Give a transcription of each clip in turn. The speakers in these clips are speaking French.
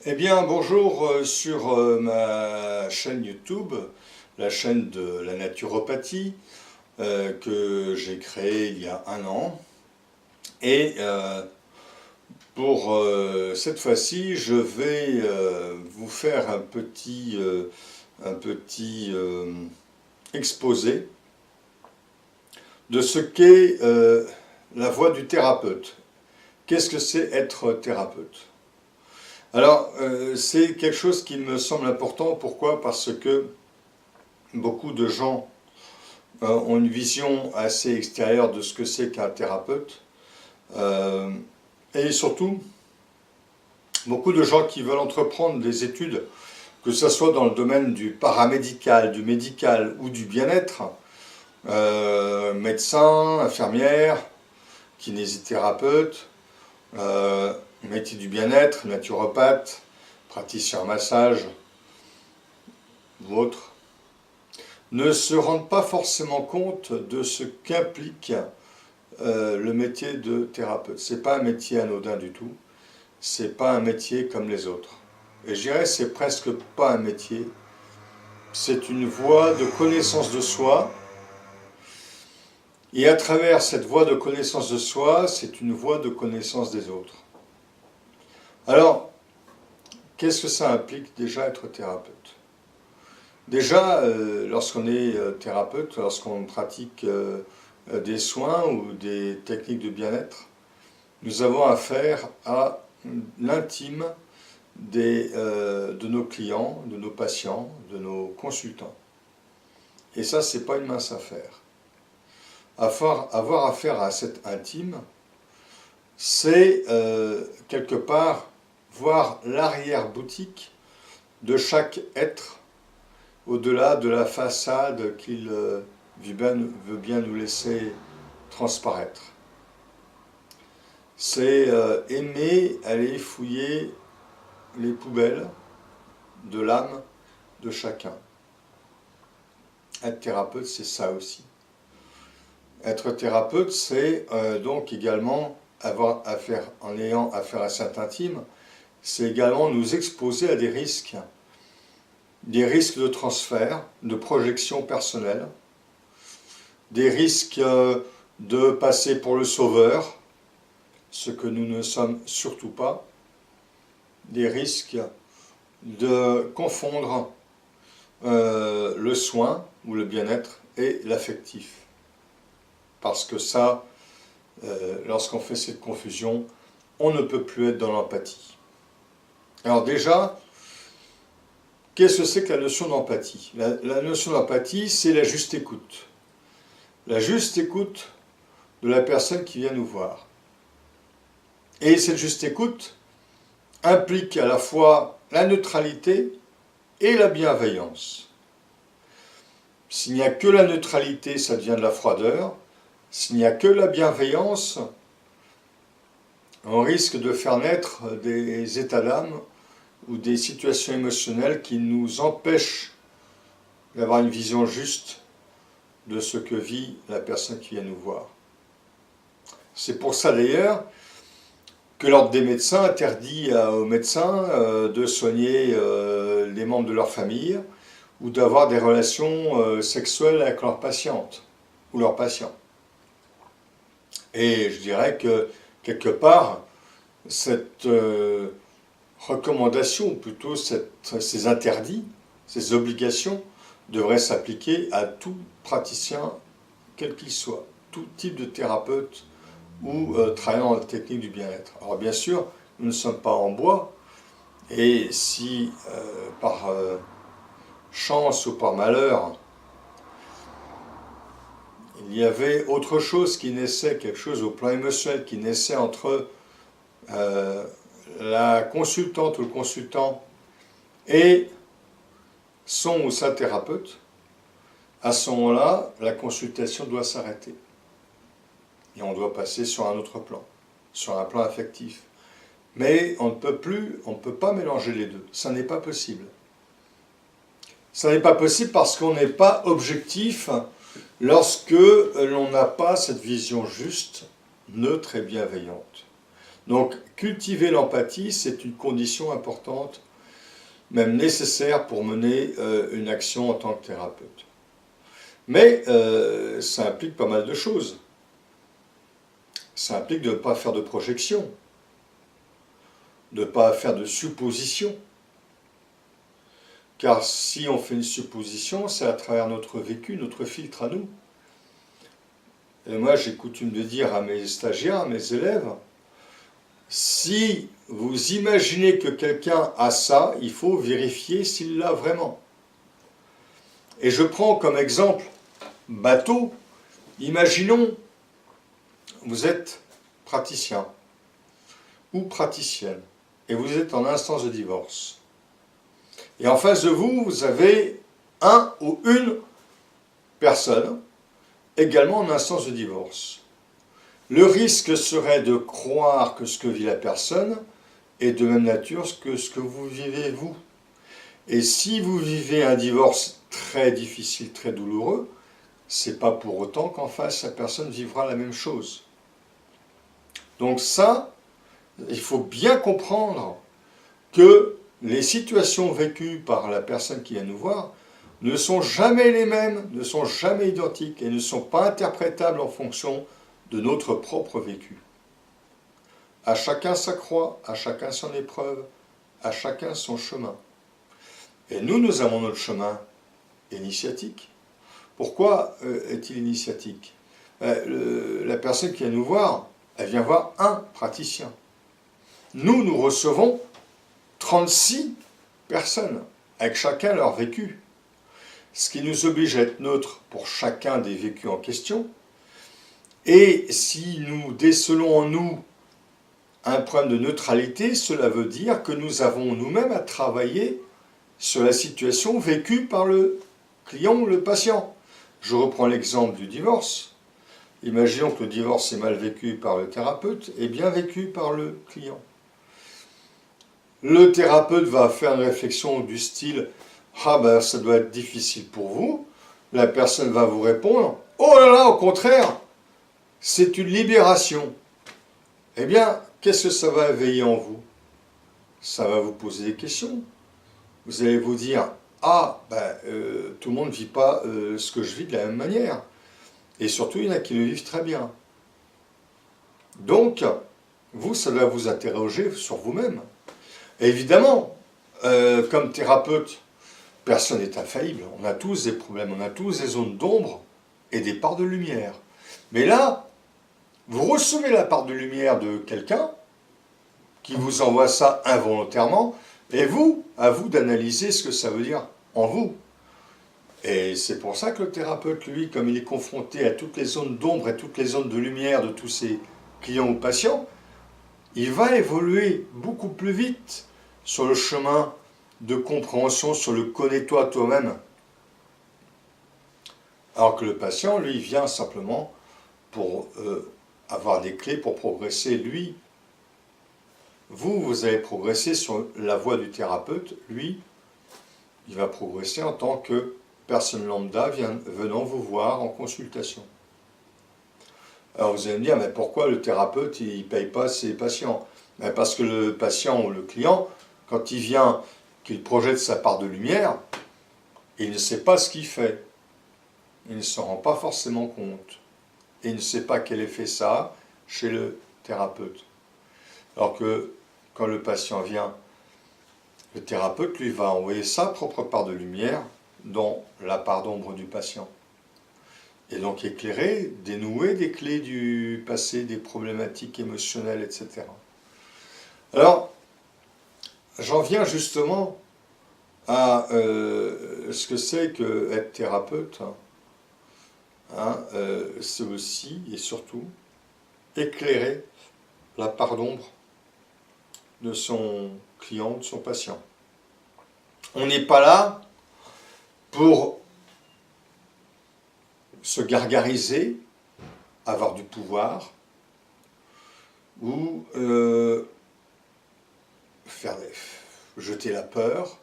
Eh bien, bonjour sur ma chaîne YouTube, la chaîne de la naturopathie que j'ai créée il y a un an. Et pour cette fois-ci, je vais vous faire un petit exposé de ce qu'est la voie du thérapeute. Qu'est-ce que c'est être thérapeute? Alors, c'est quelque chose qui me semble important. Pourquoi? Parce que beaucoup de gens ont une vision assez extérieure de ce que c'est qu'un thérapeute. Euh, et surtout, beaucoup de gens qui veulent entreprendre des études, que ce soit dans le domaine du paramédical, du médical ou du bien-être, médecins, infirmières, kinésithérapeutes, métier du bien-être, naturopathe, praticien en massage ou autre, ne se rendent pas forcément compte de ce qu'implique le métier de thérapeute. C'est pas un métier anodin du tout, c'est pas un métier comme les autres. Et je dirais c'est presque pas un métier, c'est une voie de connaissance de soi, et à travers cette voie de connaissance de soi, c'est une voie de connaissance des autres. Alors, qu'est-ce que ça implique déjà être thérapeute? Déjà, lorsqu'on est thérapeute, lorsqu'on pratique des soins ou des techniques de bien-être, nous avons affaire à l'intime de nos clients, de nos patients, de nos consultants. Et ça, c'est pas une mince affaire. Avoir affaire à cet intime, c'est quelque part voir l'arrière-boutique de chaque être, au-delà de la façade qu'il veut bien nous laisser transparaître. C'est aimer aller fouiller les poubelles de l'âme de chacun. Être thérapeute, c'est ça aussi. Être thérapeute, c'est donc également en ayant affaire à cet intime, c'est également nous exposer à des risques de transfert, de projection personnelle, des risques de passer pour le sauveur, ce que nous ne sommes surtout pas, des risques de confondre le soin ou le bien-être et l'affectif. Parce que ça, lorsqu'on fait cette confusion, on ne peut plus être dans l'empathie. Alors déjà, qu'est-ce que c'est que la notion d'empathie? La notion d'empathie, c'est la juste écoute. La juste écoute de la personne qui vient nous voir. Et cette juste écoute implique à la fois la neutralité et la bienveillance. S'il n'y a que la neutralité, ça devient de la froideur. S'il n'y a que la bienveillance, on risque de faire naître des états d'âme ou des situations émotionnelles qui nous empêchent d'avoir une vision juste de ce que vit la personne qui vient nous voir. C'est pour ça d'ailleurs que l'ordre des médecins interdit aux médecins de soigner les membres de leur famille ou d'avoir des relations sexuelles avec leurs patientes ou leurs patients. Et je dirais que quelque part, cette recommandation, ou plutôt ces interdits, ces obligations, devraient s'appliquer à tout praticien, quel qu'il soit, tout type de thérapeute ou travaillant dans la technique du bien-être. Alors bien sûr, nous ne sommes pas en bois, et si par chance ou par malheur, il y avait autre chose qui naissait, quelque chose au plan émotionnel qui naissait entre la consultante ou le consultant et son ou sa thérapeute, à ce moment-là, la consultation doit s'arrêter. Et on doit passer sur un autre plan, sur un plan affectif. Mais on ne peut pas mélanger les deux. Ça n'est pas possible. Ça n'est pas possible parce qu'on n'est pas objectif lorsque l'on n'a pas cette vision juste, neutre et bienveillante. Donc, cultiver l'empathie, c'est une condition importante, même nécessaire pour mener une action en tant que thérapeute. Mais ça implique pas mal de choses. Ça implique de ne pas faire de projection, de ne pas faire de supposition. Car si on fait une supposition, c'est à travers notre vécu, notre filtre à nous. Et moi, j'ai coutume de dire à mes stagiaires, à mes élèves, si vous imaginez que quelqu'un a ça, il faut vérifier s'il l'a vraiment. Et je prends comme exemple bateau. Imaginons, vous êtes praticien ou praticienne et vous êtes en instance de divorce. Et en face de vous, vous avez un ou une personne également en instance de divorce. Le risque serait de croire que ce que vit la personne est de même nature que ce que vous vivez vous. Et si vous vivez un divorce très difficile, très douloureux, c'est pas pour autant qu'en face, la personne vivra la même chose. Donc ça, il faut bien comprendre que les situations vécues par la personne qui vient nous voir ne sont jamais les mêmes, ne sont jamais identiques et ne sont pas interprétables en fonction de notre propre vécu. À chacun sa croix, à chacun son épreuve, à chacun son chemin. Et nous avons notre chemin initiatique. Pourquoi est-il initiatique? La personne qui vient nous voir, elle vient voir un praticien. Nous recevons 36 personnes, avec chacun leur vécu. Ce qui nous oblige à être neutre pour chacun des vécus en question. Et si nous décelons en nous un problème de neutralité, cela veut dire que nous avons nous-mêmes à travailler sur la situation vécue par le client ou le patient. Je reprends l'exemple du divorce. Imaginons que le divorce est mal vécu par le thérapeute et bien vécu par le client. Le thérapeute va faire une réflexion du style « Ah ben ça doit être difficile pour vous ». La personne va vous répondre « Oh là là, au contraire, c'est une libération ». Eh bien, qu'est-ce que ça va éveiller en vous? Ça va vous poser des questions. Vous allez vous dire « Ah, ben, tout le monde ne vit pas ce que je vis de la même manière ». Et surtout, il y en a qui le vivent très bien. Donc, vous, ça va vous interroger sur vous-même. Évidemment, comme thérapeute, personne n'est infaillible. On a tous des problèmes, on a tous des zones d'ombre et des parts de lumière. Mais là, vous recevez la part de lumière de quelqu'un qui vous envoie ça involontairement, et vous, à vous d'analyser ce que ça veut dire en vous. Et c'est pour ça que le thérapeute, lui, comme il est confronté à toutes les zones d'ombre et toutes les zones de lumière de tous ses clients ou patients, il va évoluer beaucoup plus vite sur le chemin de compréhension, sur le connais-toi toi-même. Alors que le patient, lui, vient simplement pour avoir des clés pour progresser, lui. Vous allez progresser sur la voie du thérapeute, lui, il va progresser en tant que personne lambda venant vous voir en consultation. Alors vous allez me dire, mais pourquoi le thérapeute, il ne paye pas ses patients? Parce que le patient ou le client, quand il vient, qu'il projette sa part de lumière, il ne sait pas ce qu'il fait. Il ne s'en rend pas forcément compte. Et il ne sait pas quel effet ça a chez le thérapeute. Alors que quand le patient vient, le thérapeute lui va envoyer sa propre part de lumière dans la part d'ombre du patient. Et donc éclairer, dénouer des clés du passé, des problématiques émotionnelles, etc. Alors, j'en viens justement à ce que c'est qu'être thérapeute. C'est aussi et surtout éclairer la part d'ombre de son client, de son patient. On n'est pas là pour se gargariser, avoir du pouvoir, ou jeter la peur,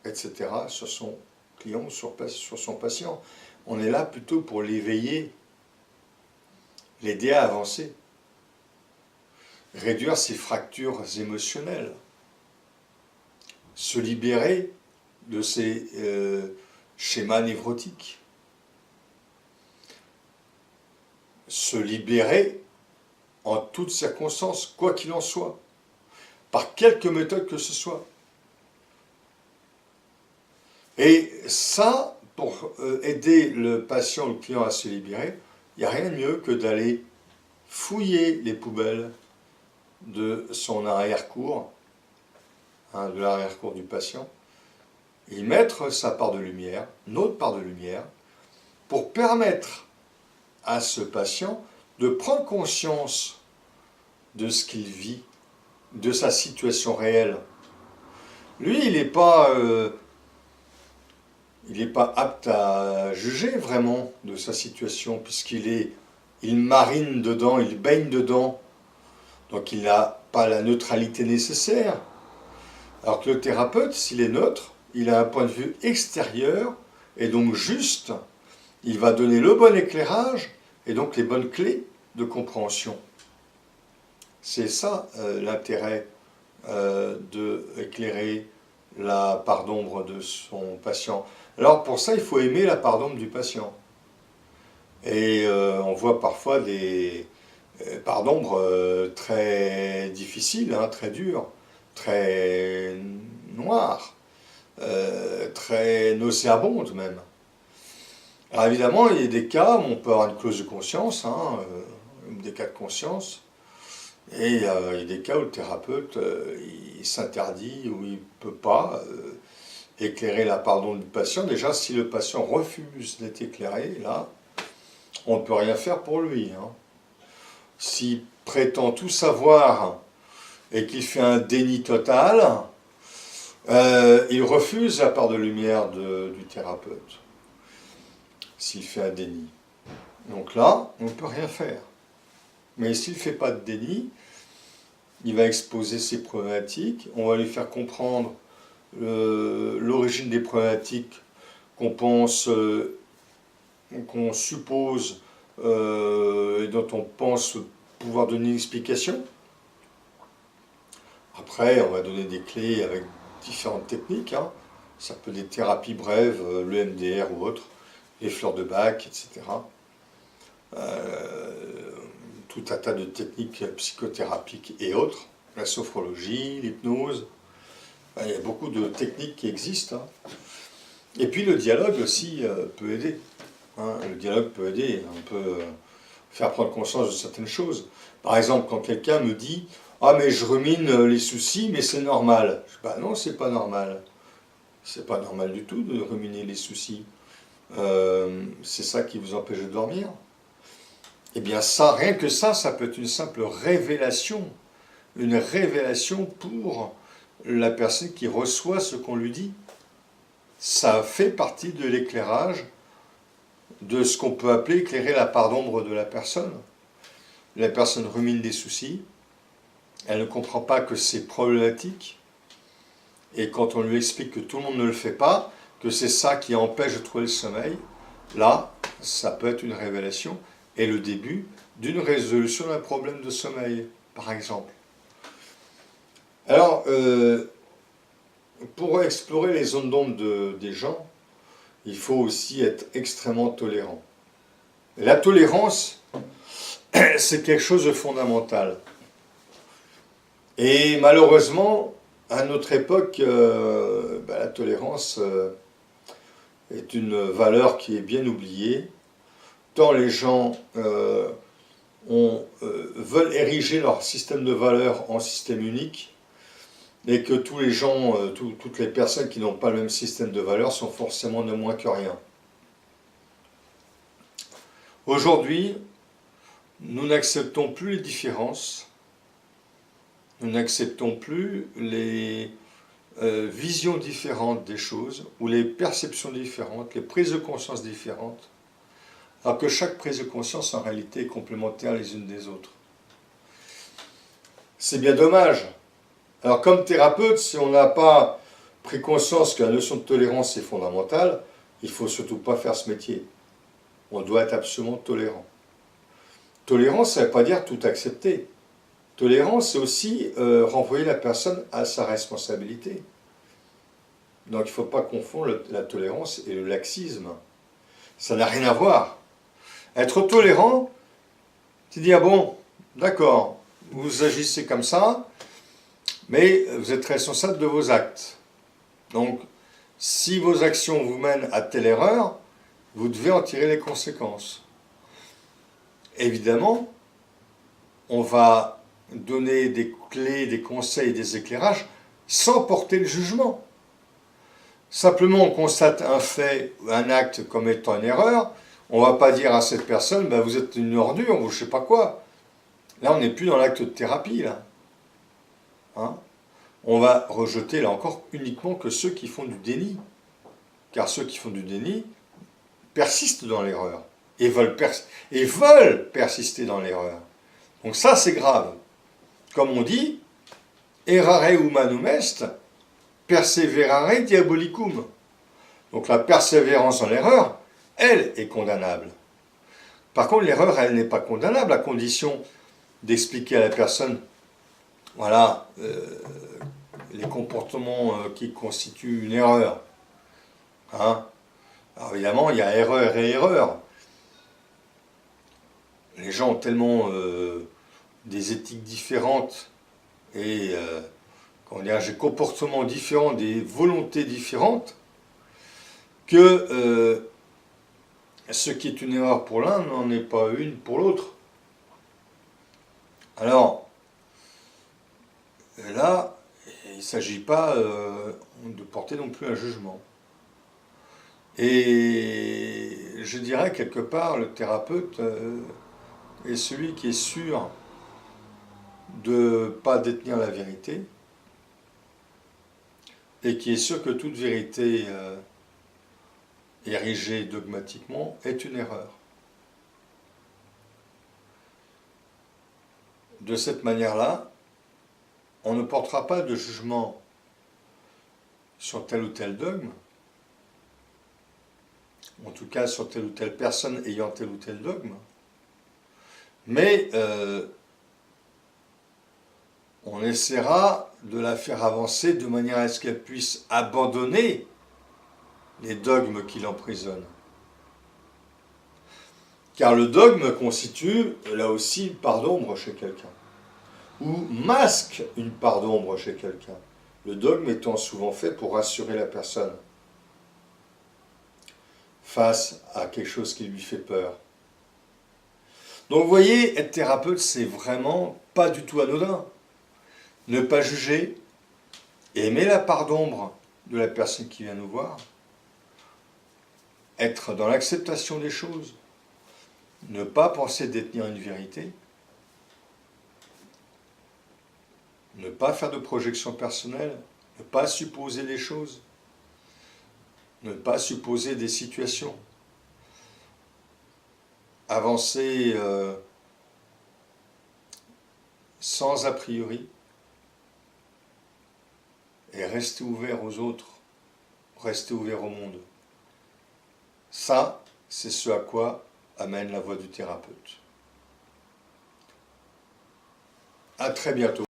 etc., sur son client ou sur son patient. On est là plutôt pour l'éveiller, l'aider à avancer. réduire ses fractures émotionnelles, se libérer de ses schémas névrotiques, se libérer en toutes circonstances, quoi qu'il en soit, par quelque méthode que ce soit. Et ça, pour aider le patient, le client à se libérer, il n'y a rien de mieux que d'aller fouiller les poubelles de son arrière-cour, de l'arrière-cour du patient, y mettre sa part de lumière, notre part de lumière, pour permettre à ce patient de prendre conscience de ce qu'il vit, de sa situation réelle. Lui, il n'est pas apte à juger vraiment de sa situation, il marine dedans, il baigne dedans, donc il n'a pas la neutralité nécessaire. Alors que le thérapeute, s'il est neutre, il a un point de vue extérieur, et donc juste, il va donner le bon éclairage, et donc les bonnes clés de compréhension. C'est ça l'intérêt d'éclairer la part d'ombre de son patient. Alors pour ça, il faut aimer la part d'ombre du patient. Et on voit parfois des parts d'ombre très difficiles, très dures, très noires, très nauséabondes même. Alors évidemment, il y a des cas où on peut avoir une clause de conscience, des cas de conscience, et il y a des cas où le thérapeute il s'interdit ou il ne peut pas éclairer la part d'ombre du patient. Déjà, si le patient refuse d'être éclairé, là, on ne peut rien faire pour lui. S'il prétend tout savoir et qu'il fait un déni total, il refuse la part de lumière du thérapeute. S'il fait un déni. Donc là, on ne peut rien faire. Mais s'il ne fait pas de déni, il va exposer ses problématiques, on va lui faire comprendre l'origine des problématiques qu'on pense, qu'on suppose et dont on pense pouvoir donner une explication. Après, on va donner des clés avec différentes techniques. Ça peut être des thérapies brèves, le MDR ou autre, les fleurs de Bach, etc. Tout un tas de techniques psychothérapiques et autres, la sophrologie, l'hypnose. Il y a beaucoup de techniques qui existent. Et puis le dialogue aussi peut aider. Le dialogue peut aider, on peut faire prendre conscience de certaines choses. Par exemple, quand quelqu'un me dit « Ah mais je rumine les soucis, mais c'est normal ». Je dis « non, c'est pas normal. C'est pas normal du tout de ruminer les soucis. C'est ça qui vous empêche de dormir ». Eh bien ça, rien que ça peut être une simple révélation. Une révélation pour la personne qui reçoit ce qu'on lui dit. Ça fait partie de l'éclairage de ce qu'on peut appeler éclairer la part d'ombre de la personne. La personne rumine des soucis, elle ne comprend pas que c'est problématique, et quand on lui explique que tout le monde ne le fait pas, que c'est ça qui empêche de trouver le sommeil, là, ça peut être une révélation, et le début d'une résolution d'un problème de sommeil, par exemple. Alors, pour explorer les zones d'ombre des gens, il faut aussi être extrêmement tolérant. La tolérance, c'est quelque chose de fondamental. Et malheureusement, à notre époque, la tolérance est une valeur qui est bien oubliée, tant les gens veulent ériger leur système de valeurs en système unique, et que tous les gens, toutes les personnes qui n'ont pas le même système de valeurs sont forcément de moins que rien. Aujourd'hui, nous n'acceptons plus les différences, nous n'acceptons plus les visions différentes des choses, ou les perceptions différentes, les prises de conscience différentes, alors que chaque prise de conscience en réalité est complémentaire les unes des autres. C'est bien dommage. Alors comme thérapeute, si on n'a pas pris conscience que la notion de tolérance est fondamentale, il ne faut surtout pas faire ce métier. On doit être absolument tolérant. Tolérance, ça ne veut pas dire tout accepter. Tolérance, c'est aussi renvoyer la personne à sa responsabilité. Donc il ne faut pas confondre la tolérance et le laxisme. Ça n'a rien à voir. Être tolérant, tu dis, ah bon, d'accord, vous agissez comme ça, mais vous êtes responsable de vos actes. Donc, si vos actions vous mènent à telle erreur, vous devez en tirer les conséquences. Évidemment, on va donner des clés, des conseils, des éclairages sans porter le jugement. Simplement, on constate un fait, un acte comme étant une erreur, on ne va pas dire à cette personne, ben, vous êtes une ordure, ou je ne sais pas quoi. Là, on n'est plus dans l'acte de thérapie, là. Hein? On va rejeter, là encore, uniquement que ceux qui font du déni. Car ceux qui font du déni persistent dans l'erreur et veulent persister dans l'erreur. Donc ça, c'est grave. Comme on dit, errare humanum est, perseverare diabolicum. Donc la persévérance dans l'erreur, elle est condamnable. Par contre, l'erreur, elle n'est pas condamnable à condition d'expliquer à la personne, voilà, les comportements qui constituent une erreur. Hein? Alors évidemment, il y a erreur et erreur. Les gens ont tellement des éthiques différentes et des comportements différents, des volontés différentes, que ce qui est une erreur pour l'un n'en est pas une pour l'autre. Alors, là, il ne s'agit pas de porter non plus un jugement. Et je dirais quelque part, le thérapeute est celui qui est sûr de ne pas détenir la vérité et qui est sûr que toute vérité érigée dogmatiquement est une erreur. De cette manière-là, on ne portera pas de jugement sur tel ou tel dogme, en tout cas sur telle ou telle personne ayant tel ou tel dogme, mais on essaiera de la faire avancer de manière à ce qu'elle puisse abandonner les dogmes qui l'emprisonnent. Car le dogme constitue, là aussi, une part d'ombre chez quelqu'un, ou masque une part d'ombre chez quelqu'un. Le dogme étant souvent fait pour rassurer la personne face à quelque chose qui lui fait peur. Donc vous voyez, être thérapeute, c'est vraiment pas du tout anodin. Ne pas juger, aimer la part d'ombre de la personne qui vient nous voir, être dans l'acceptation des choses, ne pas penser détenir une vérité, ne pas faire de projection personnelle, ne pas supposer des choses, ne pas supposer des situations, avancer sans a priori et rester ouvert aux autres, rester ouvert au monde. Ça, c'est ce à quoi amène la voie du thérapeute. À très bientôt.